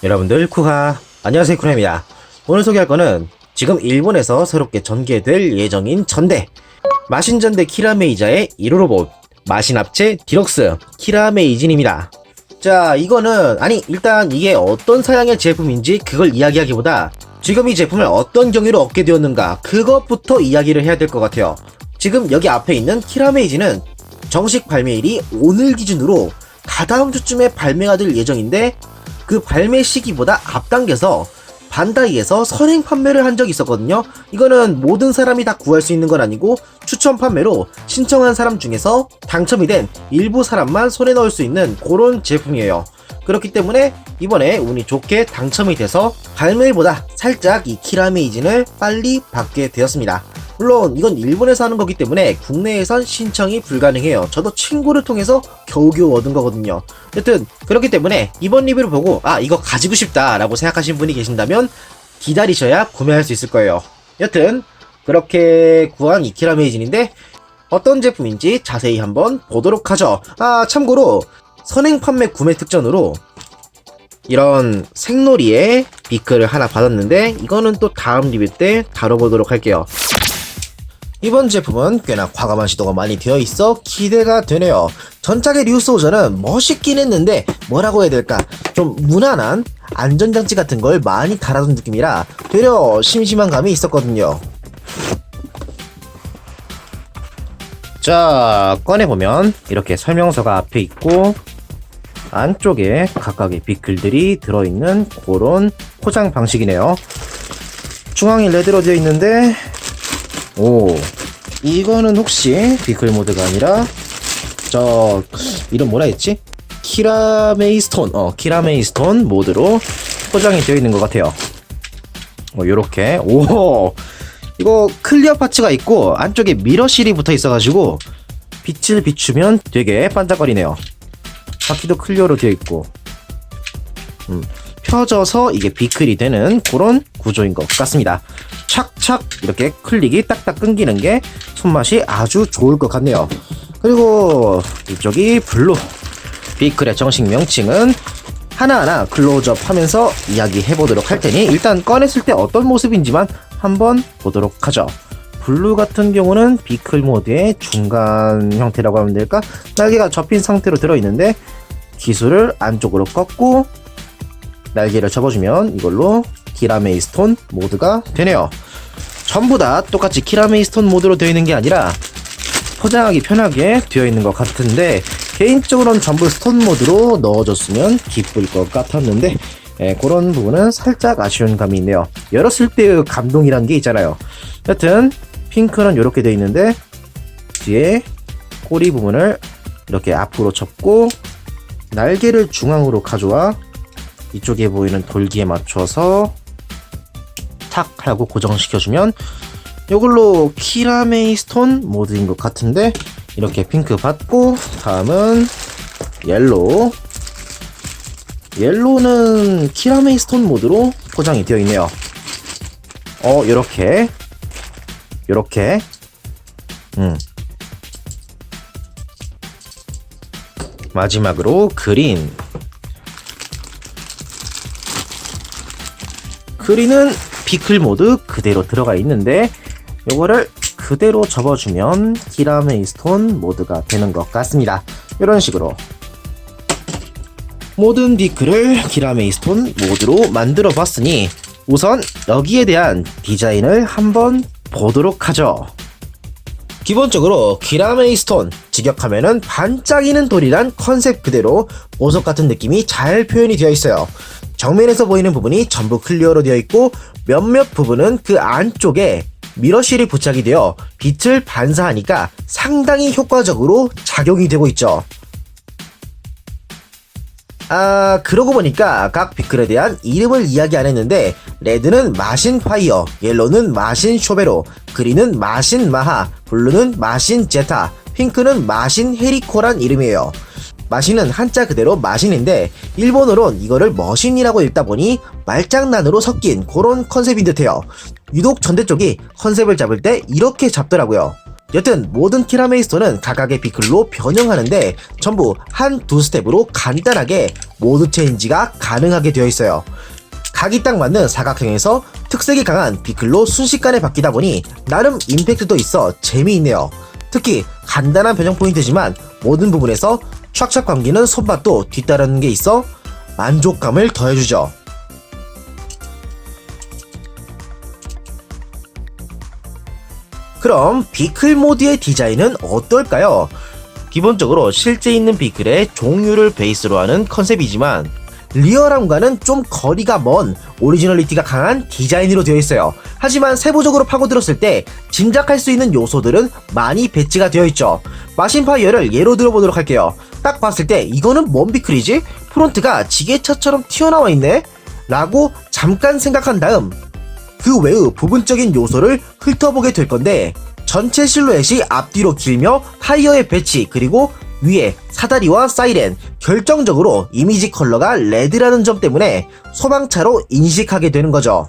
여러분들 쿠하 안녕하세요, 쿠하입니다. 오늘 소개할 거는 지금 일본에서 새롭게 전개될 예정인 전대 마신전대 키라메이자의 1호 로봇 마신합체 디럭스 키라메이진입니다. 자, 이거는 일단 이게 어떤 사양의 제품인지 그걸 이야기하기보다 지금 이 제품을 어떤 경위로 얻게 되었는가 그것부터 이야기를 해야 될 것 같아요. 지금 여기 앞에 있는 키라메이진은 정식 발매일이 오늘 기준으로 다다음 주쯤에 발매가 될 예정인데, 그 발매 시기보다 앞당겨서 반다이에서 선행 판매를 한 적이 있었거든요. 이거는 모든 사람이 다 구할 수 있는 건 아니고 추천 판매로 신청한 사람 중에서 당첨이 된 일부 사람만 손에 넣을 수 있는 그런 제품이에요. 그렇기 때문에 이번에 운이 좋게 당첨이 돼서 발매일보다 살짝 이 키라메이진을 빨리 받게 되었습니다. 물론 이건 일본에서 하는 거기 때문에 국내에선 신청이 불가능해요. 저도 친구를 통해서 겨우겨우 얻은 거거든요. 여튼 그렇기 때문에 이번 리뷰를 보고 이거 가지고 싶다 라고 생각하신 분이 계신다면 기다리셔야 구매할 수 있을 거예요. 여튼 그렇게 구한 이 키라메이진인데 어떤 제품인지 자세히 한번 보도록 하죠. 참고로 선행 판매 구매 특전으로 이런 생놀이의 비크를 하나 받았는데 이거는 또 다음 리뷰 때 다뤄보도록 할게요. 이번 제품은 꽤나 과감한 시도가 많이 되어 있어 기대가 되네요. 전작의 류소저는 멋있긴 했는데 뭐라고 해야 될까, 좀 무난한 안전장치 같은 걸 많이 달아둔 느낌이라 되려 심심한 감이 있었거든요. 자, 꺼내보면 이렇게 설명서가 앞에 있고 안쪽에 각각의 비클들이 들어있는 그런 포장 방식이네요. 중앙이 레드로 되어 있는데, 이거는 혹시 비클 모드가 아니라 이름 뭐라 했지? 키라메이스톤 키라메이스톤 모드로 포장이 되어 있는 것 같아요. 요렇게 이거 클리어 파츠가 있고 안쪽에 미러실이 붙어 있어가지고 빛을 비추면 되게 반짝거리네요. 바퀴도 클리어로 되어 있고 펴져서 이게 비클이 되는 그런 구조인 것 같습니다. 착착 이렇게 클릭이 딱딱 끊기는 게 손맛이 아주 좋을 것 같네요. 그리고 이쪽이 블루 비클의 정식 명칭은 하나하나 클로즈업 하면서 이야기해 보도록 할 테니 일단 꺼냈을 때 어떤 모습인지만 한번 보도록 하죠. 블루 같은 경우는 비클 모드의 중간 형태라고 하면 될까? 날개가 접힌 상태로 들어있는데 기술을 안쪽으로 꺾고 날개를 접어주면 이걸로 키라메이스톤 모드가 되네요. 전부 다 똑같이 키라메이스톤 모드로 되어 있는 게 아니라 포장하기 편하게 되어 있는 것 같은데 개인적으로는 전부 스톤 모드로 넣어줬으면 기쁠 것 같았는데 그런 부분은 살짝 아쉬운 감이 있네요. 열었을 때의 감동이란 게 있잖아요. 여튼 핑크는 이렇게 되어 있는데 뒤에 꼬리 부분을 이렇게 앞으로 접고 날개를 중앙으로 가져와 이쪽에 보이는 돌기에 맞춰서 탁 하고 고정시켜주면 이걸로 키라메이스톤 모드인 것 같은데, 이렇게 핑크 받고 다음은 옐로우는 키라메이스톤 모드로 포장이 되어 있네요. 요렇게 마지막으로 그린은 비클 모드 그대로 들어가 있는데 요거를 그대로 접어주면 키라메이스톤 모드가 되는 것 같습니다. 이런 식으로 모든 비클을 키라메이스톤 모드로 만들어 봤으니 우선 여기에 대한 디자인을 한번 보도록 하죠. 기본적으로 키라메이스톤, 직역하면은 반짝이는 돌이란 컨셉 그대로 보석 같은 느낌이 잘 표현이 되어 있어요. 정면에서 보이는 부분이 전부 클리어로 되어 있고 몇몇 부분은 그 안쪽에 미러실이 부착이 되어 빛을 반사하니까 상당히 효과적으로 작용이 되고 있죠. 그러고 보니까 각 비클에 대한 이름을 이야기 안 했는데 레드는 마신 파이어, 옐로우는 마신 쇼베로, 그린은 마신 마하, 블루는 마신 제타, 핑크는 마신 헤리코란 이름이에요. 마신은 한자 그대로 마신인데 일본어론 이거를 머신이라고 읽다 보니 말장난으로 섞인 그런 컨셉인 듯해요. 유독 전대 쪽이 컨셉을 잡을 때 이렇게 잡더라고요. 여튼 모든 키라메이스톤은 각각의 비클로 변형하는데 전부 한 두 스텝으로 간단하게 모드 체인지가 가능하게 되어 있어요. 각이 딱 맞는 사각형에서 특색이 강한 비클로 순식간에 바뀌다 보니 나름 임팩트도 있어 재미있네요. 특히 간단한 변형 포인트지만 모든 부분에서 촥촥 감기는 손맛도 뒤따르는 게 있어 만족감을 더해주죠. 그럼 비클 모드의 디자인은 어떨까요? 기본적으로 실제 있는 비클의 종류를 베이스로 하는 컨셉이지만 리얼함과는 좀 거리가 먼 오리지널리티가 강한 디자인으로 되어 있어요. 하지만 세부적으로 파고들었을 때 짐작할 수 있는 요소들은 많이 배치가 되어 있죠. 마신파이어를 예로 들어보도록 할게요. 딱 봤을 때 이거는 뭔 비클이지? 프론트가 지게차처럼 튀어나와 있네? 라고 잠깐 생각한 다음 그 외의 부분적인 요소를 훑어보게 될 건데 전체 실루엣이 앞뒤로 길며 타이어의 배치 그리고 위에 사다리와 사이렌, 결정적으로 이미지 컬러가 레드라는 점 때문에 소방차로 인식하게 되는 거죠.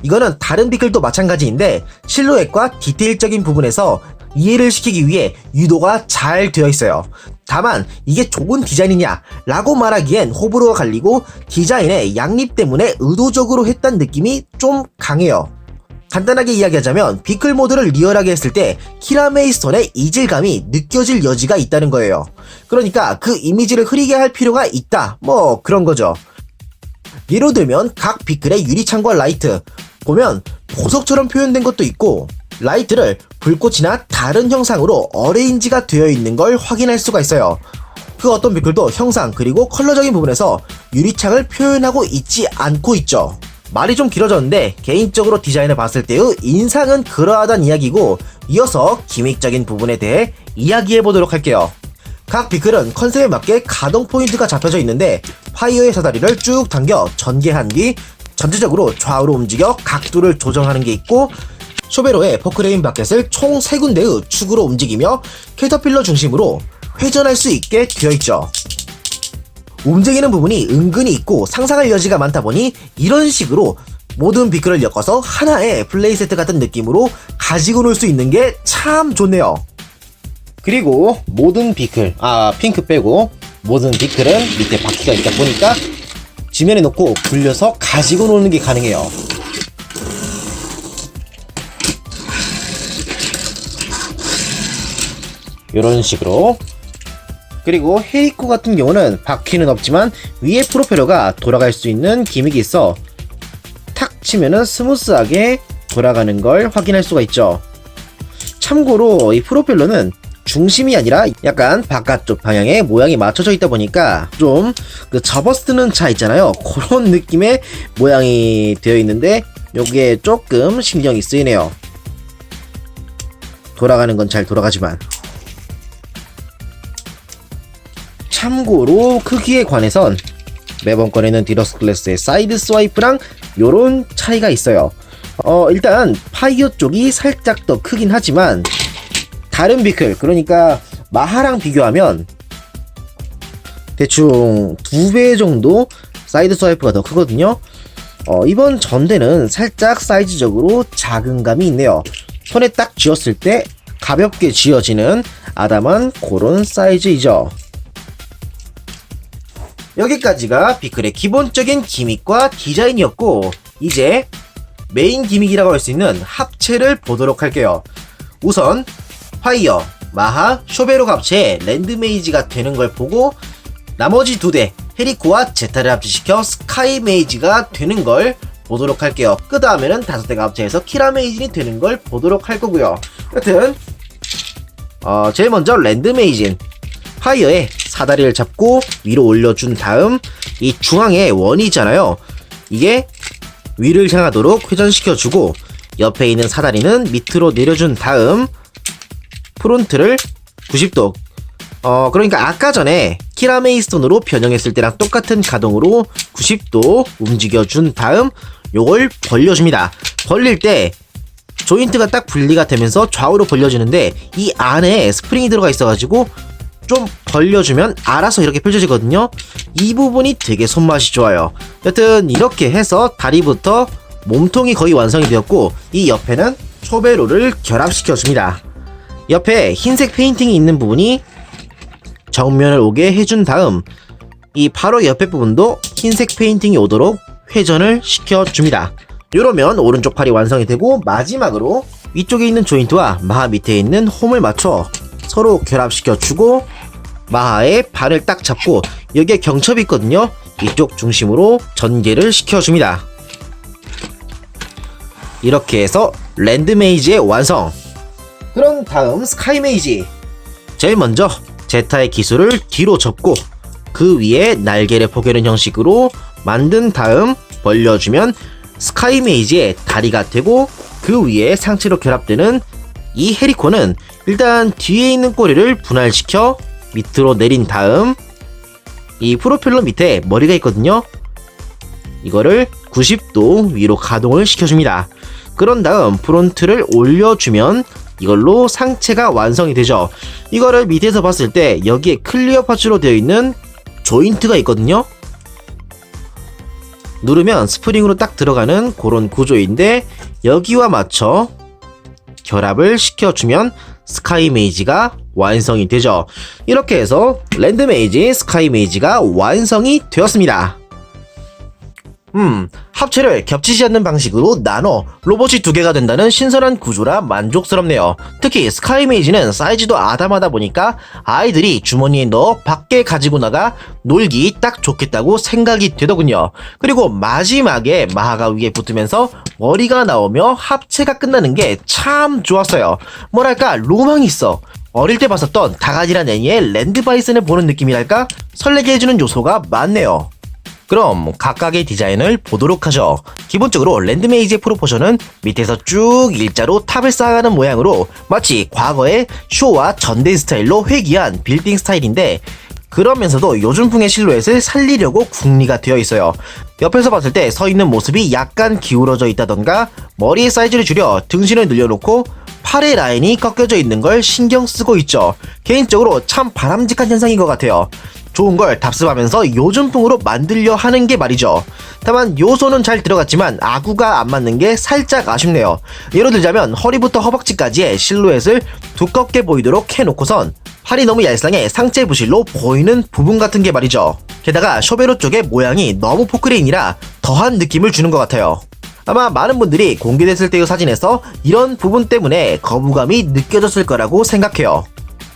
이거는 다른 비클도 마찬가지인데 실루엣과 디테일적인 부분에서 이해를 시키기 위해 유도가 잘 되어 있어요. 다만 이게 좋은 디자인이냐 라고 말하기엔 호불호가 갈리고 디자인의 양립 때문에 의도적으로 했다는 느낌이 좀 강해요. 간단하게 이야기하자면 비클 모드를 리얼하게 했을 때 키라메이스톤의 이질감이 느껴질 여지가 있다는 거예요. 그러니까 그 이미지를 흐리게 할 필요가 있다 뭐 그런 거죠. 예로 들면 각 비클의 유리창과 라이트 보면 보석처럼 표현된 것도 있고 라이트를 불꽃이나 다른 형상으로 어레인지가 되어 있는 걸 확인할 수가 있어요. 그 어떤 비클도 형상 그리고 컬러적인 부분에서 유리창을 표현하고 있지 않고 있죠. 말이 좀 길어졌는데 개인적으로 디자인을 봤을 때의 인상은 그러하단 이야기고 이어서 기믹적인 부분에 대해 이야기해보도록 할게요. 각 비클은 컨셉에 맞게 가동 포인트가 잡혀져 있는데 파이어의 사다리를 쭉 당겨 전개한 뒤 전체적으로 좌우로 움직여 각도를 조정하는 게 있고 쇼베로의 포크레인 바켓을 총 3군데의 축으로 움직이며 캐터필러 중심으로 회전할 수 있게 되어 있죠. 움직이는 부분이 은근히 있고 상상할 여지가 많다 보니 이런 식으로 모든 비클을 엮어서 하나의 플레이 세트 같은 느낌으로 가지고 놀 수 있는 게 참 좋네요. 그리고 모든 비클, 핑크 빼고 모든 비클은 밑에 바퀴가 있다 보니까 지면에 놓고 굴려서 가지고 노는 게 가능해요. 이런 식으로. 그리고 헤이코 같은 경우는 바퀴는 없지만 위에 프로펠러가 돌아갈 수 있는 기믹이 있어 탁 치면은 스무스하게 돌아가는 걸 확인할 수가 있죠. 참고로 이 프로펠러는 중심이 아니라 약간 바깥쪽 방향에 모양이 맞춰져 있다 보니까 좀 그 접어쓰는 차 있잖아요. 그런 느낌의 모양이 되어 있는데 요게 조금 신경이 쓰이네요. 돌아가는 건 잘 돌아가지만. 참고로 크기에 관해선 매번 꺼내는 디럭스 클래스의 사이드 스와이프랑 요런 차이가 있어요. 일단 파이어 쪽이 살짝 더 크긴 하지만 다른 비클 그러니까 마하랑 비교하면 대충 2배 정도 사이드 스와이프가 더 크거든요. 이번 전대는 살짝 사이즈적으로 작은 감이 있네요. 손에 딱 쥐었을 때 가볍게 쥐어지는 아담한 그런 사이즈이죠. 여기까지가 비클의 기본적인 기믹과 디자인이었고 이제 메인 기믹이라고 할 수 있는 합체를 보도록 할게요. 우선 파이어, 마하, 쇼베로 합체에 랜드메이지가 되는 걸 보고 나머지 2대 헤리코와 제타를 합체시켜 스카이 메이지가 되는 걸 보도록 할게요. 그 다음에는 5대가 합체해서 키라 메이진이 되는 걸 보도록 할 거고요. 여튼 제일 먼저 랜드메이진 파이어의 사다리를 잡고 위로 올려준 다음 이 중앙에 원이 있잖아요. 이게 위를 향하도록 회전시켜주고 옆에 있는 사다리는 밑으로 내려준 다음 프론트를 90도 그러니까 아까 전에 키라메이스톤으로 변형했을 때랑 똑같은 가동으로 90도 움직여준 다음 요걸 벌려줍니다. 벌릴 때 조인트가 딱 분리가 되면서 좌우로 벌려지는데 이 안에 스프링이 들어가 있어가지고 좀 벌려주면 알아서 이렇게 펼쳐지거든요. 이 부분이 되게 손맛이 좋아요. 여튼 이렇게 해서 다리부터 몸통이 거의 완성이 되었고 이 옆에는 초베로를 결합시켜줍니다. 옆에 흰색 페인팅이 있는 부분이 정면을 오게 해준 다음 이 바로 옆에 부분도 흰색 페인팅이 오도록 회전을 시켜줍니다. 이러면 오른쪽 팔이 완성이 되고, 마지막으로 위쪽에 있는 조인트와 마하 밑에 있는 홈을 맞춰 서로 결합시켜주고 마하의 발을 딱 잡고 여기에 경첩이 있거든요. 이쪽 중심으로 전개를 시켜줍니다. 이렇게 해서 랜드메이지의 완성! 그런 다음 스카이메이지! 제일 먼저 제타의 기술을 뒤로 접고 그 위에 날개를 포개는 형식으로 만든 다음 벌려주면 스카이메이지의 다리가 되고, 그 위에 상체로 결합되는 이 헤리콘은 일단 뒤에 있는 꼬리를 분할시켜 밑으로 내린 다음 이 프로펠러 밑에 머리가 있거든요. 이거를 90도 위로 가동을 시켜줍니다. 그런 다음 프론트를 올려주면 이걸로 상체가 완성이 되죠. 이거를 밑에서 봤을 때 여기에 클리어 파츠로 되어 있는 조인트가 있거든요. 누르면 스프링으로 딱 들어가는 그런 구조인데, 여기와 맞춰 결합을 시켜주면 스카이메이지가 완성이 되죠. 이렇게 해서 랜드메이지 스카이메이지가 완성이 되었습니다. 합체를 겹치지 않는 방식으로 나눠 로봇이 두 개가 된다는 신선한 구조라 만족스럽네요. 특히 스카이메이지는 사이즈도 아담하다 보니까 아이들이 주머니에 넣어 밖에 가지고 나가 놀기 딱 좋겠다고 생각이 되더군요. 그리고 마지막에 마하가 위에 붙으면서 머리가 나오며 합체가 끝나는 게 참 좋았어요. 뭐랄까 로망이 있어. 어릴 때 봤었던 다가지란 애니의 랜드바이슨을 보는 느낌이랄까, 설레게 해주는 요소가 많네요. 그럼 각각의 디자인을 보도록 하죠. 기본적으로 랜드메이지의 프로포션은 밑에서 쭉 일자로 탑을 쌓아가는 모양으로 마치 과거의 쇼와 전대 스타일로 회귀한 빌딩 스타일인데, 그러면서도 요즘풍의 실루엣을 살리려고 궁리가 되어 있어요. 옆에서 봤을 때 서 있는 모습이 약간 기울어져 있다던가, 머리의 사이즈를 줄여 등신을 늘려놓고 팔의 라인이 꺾여져 있는 걸 신경 쓰고 있죠. 개인적으로 참 바람직한 현상인 것 같아요. 좋은 걸 답습하면서 요즘풍으로 만들려 하는 게 말이죠. 다만 요소는 잘 들어갔지만 아구가 안 맞는 게 살짝 아쉽네요. 예로 들자면 허리부터 허벅지까지의 실루엣을 두껍게 보이도록 해놓고선 팔이 너무 얄쌍해 상체 부실로 보이는 부분 같은 게 말이죠. 게다가 쇼베로 쪽의 모양이 너무 포크레인이라 더한 느낌을 주는 것 같아요. 아마 많은 분들이 공개됐을 때의 사진에서 이런 부분 때문에 거부감이 느껴졌을 거라고 생각해요.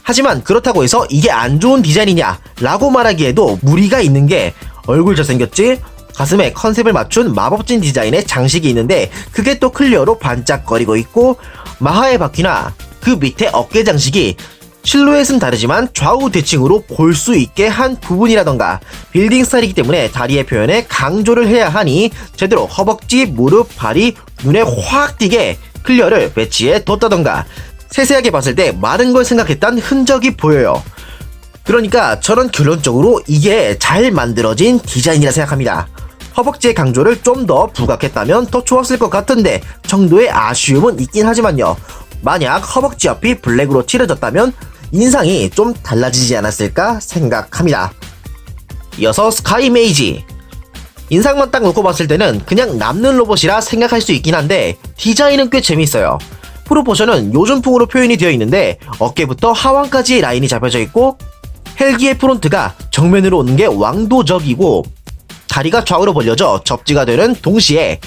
하지만 그렇다고 해서 이게 안 좋은 디자인이냐 라고 말하기에도 무리가 있는 게, 얼굴 잘생겼지? 가슴에 컨셉을 맞춘 마법진 디자인의 장식이 있는데 그게 또 클리어로 반짝거리고 있고, 마하의 바퀴나 그 밑에 어깨 장식이 실루엣은 다르지만 좌우 대칭으로 볼 수 있게 한 부분이라던가, 빌딩 스타일이기 때문에 다리의 표현에 강조를 해야 하니 제대로 허벅지, 무릎, 발이 눈에 확 띄게 클리어를 배치해 뒀다던가, 세세하게 봤을 때 많은 걸 생각했던 흔적이 보여요. 그러니까 저는 결론적으로 이게 잘 만들어진 디자인이라 생각합니다. 허벅지의 강조를 좀 더 부각했다면 더 좋았을 것 같은데 정도의 아쉬움은 있긴 하지만요. 만약 허벅지 옆이 블랙으로 칠해졌다면 인상이 좀 달라지지 않았을까 생각합니다. 이어서 스카이메이지. 인상만 딱 놓고 봤을 때는 그냥 남는 로봇이라 생각할 수 있긴 한데 디자인은 꽤 재밌어요. 프로포션은 요즘풍으로 표현이 되어 있는데 어깨부터 하완까지의 라인이 잡혀져 있고, 헬기의 프론트가 정면으로 오는 게 왕도적이고, 다리가 좌우로 벌려져 접지가 되는 동시에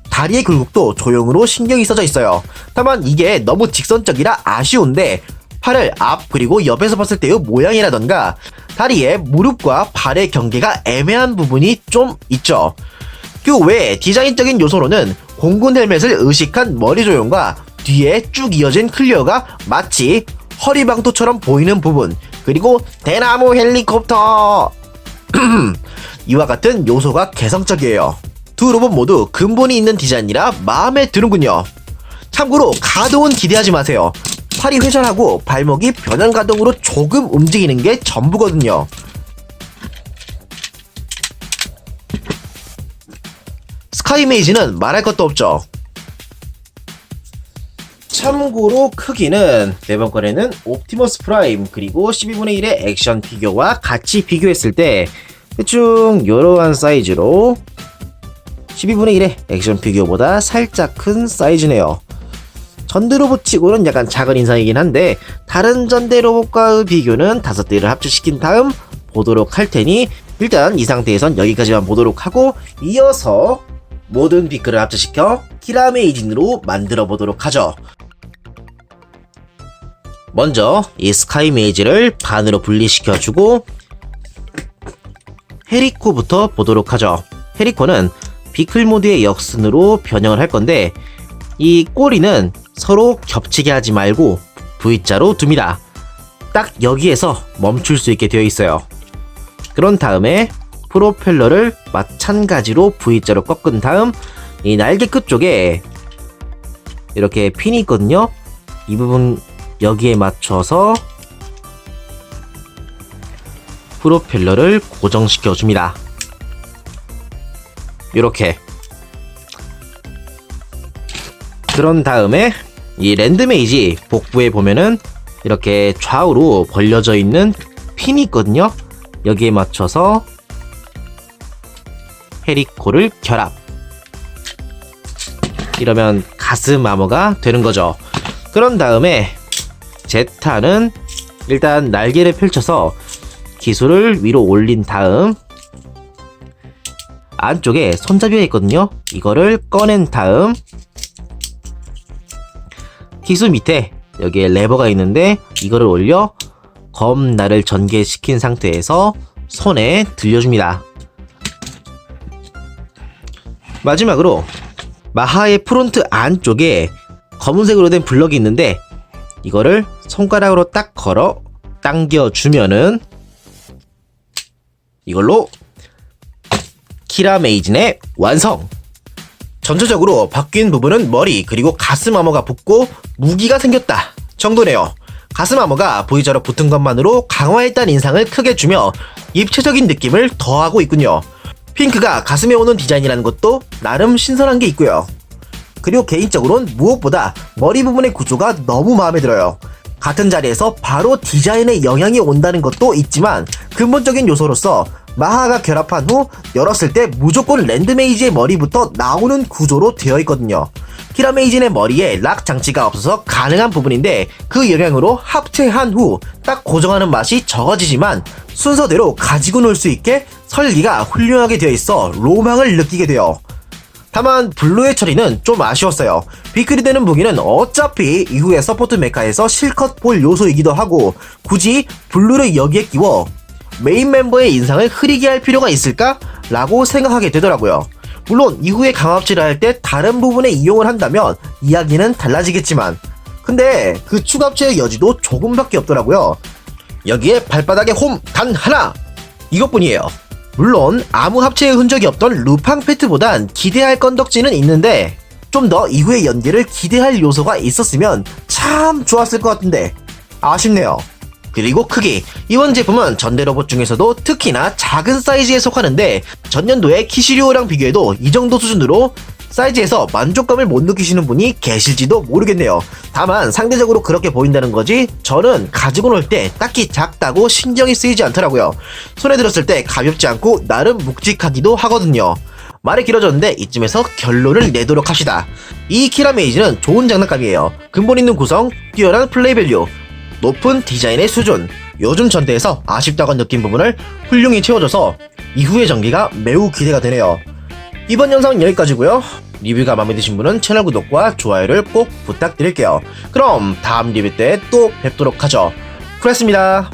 다리의 굴곡도 조형으로 신경이 써져 있어요. 다만 이게 너무 직선적이라 아쉬운데, 팔을 앞 그리고 옆에서 봤을 때의 모양이라던가 다리의 무릎과 발의 경계가 애매한 부분이 좀 있죠. 그 외에 디자인적인 요소로는 공군 헬멧을 의식한 머리 조형과 뒤에 쭉 이어진 클리어가 마치 허리방토처럼 보이는 부분, 그리고 대나무 헬리콥터 이와 같은 요소가 개성적이에요. 두 로봇 모두 근본이 있는 디자인이라 마음에 드는군요. 참고로 가동은 기대하지 마세요. 팔이 회전하고 발목이 변형 가동으로 조금 움직이는 게 전부거든요. 스카이메이지는 말할 것도 없죠. 참고로 크기는 매번 거래는 옵티머스 프라임 그리고 12분의 1의 액션 피규어와 같이 비교했을 때 대충 이러한 사이즈로 12분의 1의 액션 피규어보다 살짝 큰 사이즈네요. 전대 로봇치고는 약간 작은 인상이긴 한데 다른 전대 로봇과의 비교는 5대를 합체시킨 다음 보도록 할 테니 일단 이 상태에선 여기까지만 보도록 하고 이어서 모든 비크를 합체시켜 키라메이진으로 만들어 보도록 하죠. 먼저 이 스카이메이지를 반으로 분리시켜주고 헤리코부터 보도록 하죠. 헤리코는 비클 모드의 역순으로 변형을 할 건데 이 꼬리는 서로 겹치게 하지 말고 V자로 둡니다. 딱 여기에서 멈출 수 있게 되어 있어요. 그런 다음에 프로펠러를 마찬가지로 V자로 꺾은 다음 이 날개 끝 쪽에 이렇게 핀이 있거든요. 이 부분 여기에 맞춰서 프로펠러를 고정시켜 줍니다. 이렇게. 그런 다음에 이 랜드메이지 복부에 보면은 이렇게 좌우로 벌려져 있는 핀이 있거든요. 여기에 맞춰서 헤리코를 결합. 이러면 가슴 아머가 되는 거죠. 그런 다음에 제타는 일단 날개를 펼쳐서 기술을 위로 올린 다음 안쪽에 손잡이가 있거든요. 이거를 꺼낸 다음 기술 밑에 여기에 레버가 있는데 이거를 올려 검날을 전개시킨 상태에서 손에 들려줍니다. 마지막으로 마하의 프론트 안쪽에 검은색으로 된 블럭이 있는데 이거를 손가락으로 딱 걸어 당겨주면은 이걸로 키라메이진의 완성! 전체적으로 바뀐 부분은 머리 그리고 가슴 아머가 붙고 무기가 생겼다 정도네요. 가슴 아머가 V자로 붙은 것만으로 강화했다는 인상을 크게 주며 입체적인 느낌을 더하고 있군요. 핑크가 가슴에 오는 디자인이라는 것도 나름 신선한 게 있고요. 그리고 개인적으로는 무엇보다 머리 부분의 구조가 너무 마음에 들어요. 같은 자리에서 바로 디자인에 영향이 온다는 것도 있지만 근본적인 요소로서 마하가 결합한 후 열었을 때 무조건 랜드메이지의 머리부터 나오는 구조로 되어 있거든요. 키라메이진의 머리에 락 장치가 없어서 가능한 부분인데 그 영향으로 합체한 후 딱 고정하는 맛이 적어지지만 순서대로 가지고 놀 수 있게 설계가 훌륭하게 되어 있어 로망을 느끼게 돼요. 다만 블루의 처리는 좀 아쉬웠어요. 비클이 되는 무기는 어차피 이후에 서포트 메카에서 실컷 볼 요소이기도 하고 굳이 블루를 여기에 끼워 메인 멤버의 인상을 흐리게 할 필요가 있을까? 라고 생각하게 되더라고요. 물론 이후에 강화합체를 할 때 다른 부분에 이용을 한다면 이야기는 달라지겠지만 근데 그 추가합체의 여지도 조금밖에 없더라고요. 여기에 발바닥에 홈 단 하나! 이것뿐이에요. 물론 아무 합체의 흔적이 없던 루팡 페트보단 기대할 건덕지는 있는데 좀 더 이후의 연계를 기대할 요소가 있었으면 참 좋았을 것 같은데 아쉽네요. 그리고 크기, 이번 제품은 전대 로봇 중에서도 특히나 작은 사이즈에 속하는데 전년도의 키시리오랑 비교해도 이 정도 수준으로 사이즈에서 만족감을 못 느끼시는 분이 계실지도 모르겠네요. 다만 상대적으로 그렇게 보인다는 거지 저는 가지고 놀 때 딱히 작다고 신경이 쓰이지 않더라고요. 손에 들었을 때 가볍지 않고 나름 묵직하기도 하거든요. 말이 길어졌는데 이쯤에서 결론을 내도록 합시다. 이 키라메이지는 좋은 장난감이에요. 근본 있는 구성, 뛰어난 플레이 밸류, 높은 디자인의 수준, 요즘 전대에서 아쉽다고 느낀 부분을 훌륭히 채워줘서 이후의 전개가 매우 기대가 되네요. 이번 영상은 여기까지고요. 리뷰가 마음에 드신 분은 채널 구독과 좋아요를 꼭 부탁드릴게요. 그럼 다음 리뷰 때 또 뵙도록 하죠. 그랬습니다.